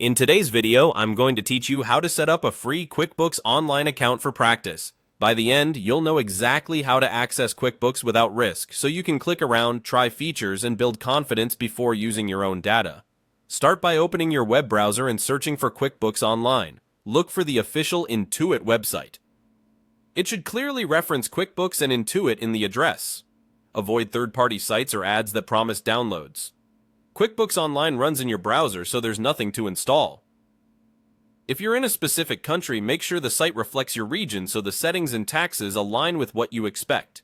In today's video, I'm going to teach you how to set up a free QuickBooks Online account for practice. By the end, you'll know exactly how to access QuickBooks without risk, so you can click around, try features, and build confidence before using your own data. Start by opening your web browser and searching for QuickBooks Online. Look for the official Intuit website. It should clearly reference QuickBooks and Intuit in the address. Avoid third-party sites or ads that promise downloads. QuickBooks Online runs in your browser, so there's nothing to install. If you're in a specific country, make sure the site reflects your region so the settings and taxes align with what you expect.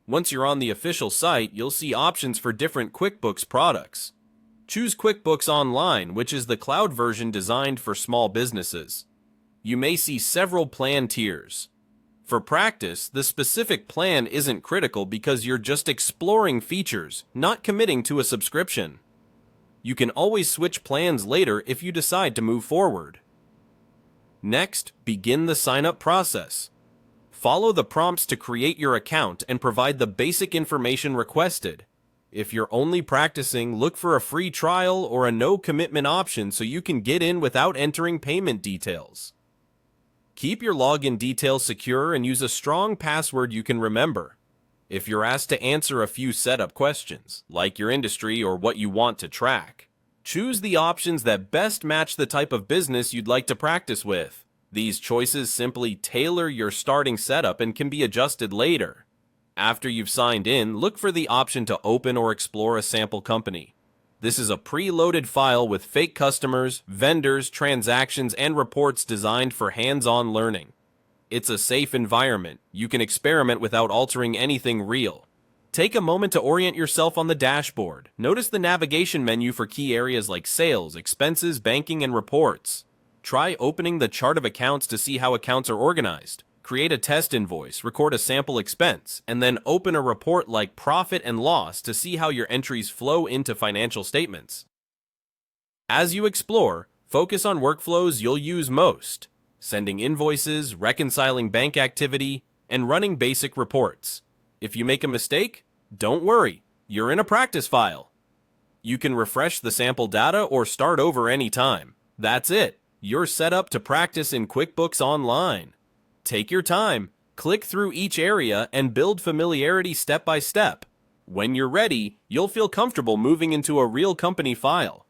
Once you're on the official site, you'll see options for different QuickBooks products. Choose QuickBooks Online, which is the cloud version designed for small businesses. You may see several plan tiers. For practice, the specific plan isn't critical because you're just exploring features, not committing to a subscription. You can always switch plans later if you decide to move forward. Next, begin the sign-up process. Follow the prompts to create your account and provide the basic information requested. If you're only practicing, look for a free trial or a no-commitment option so you can get in without entering payment details. Keep your login details secure and use a strong password you can remember. If you're asked to answer a few setup questions, like your industry or what you want to track, choose the options that best match the type of business you'd like to practice with. These choices simply tailor your starting setup and can be adjusted later. After you've signed in, look for the option to open or explore a sample company. This is a preloaded file with fake customers, vendors, transactions, and reports designed for hands-on learning. It's a safe environment. You can experiment without altering anything real. Take a moment to orient yourself on the dashboard. Notice the navigation menu for key areas like sales, expenses, banking, and reports. Try opening the chart of accounts to see how accounts are organized. Create a test invoice, record a sample expense, and then open a report like profit and loss to see how your entries flow into financial statements. As you explore, focus on workflows you'll use most: sending invoices, reconciling bank activity, and running basic reports. If you make a mistake, don't worry, you're in a practice file. You can refresh the sample data or start over anytime. That's it, you're set up to practice in QuickBooks Online. Take your time, click through each area, and build familiarity step by step. When you're ready, you'll feel comfortable moving into a real company file.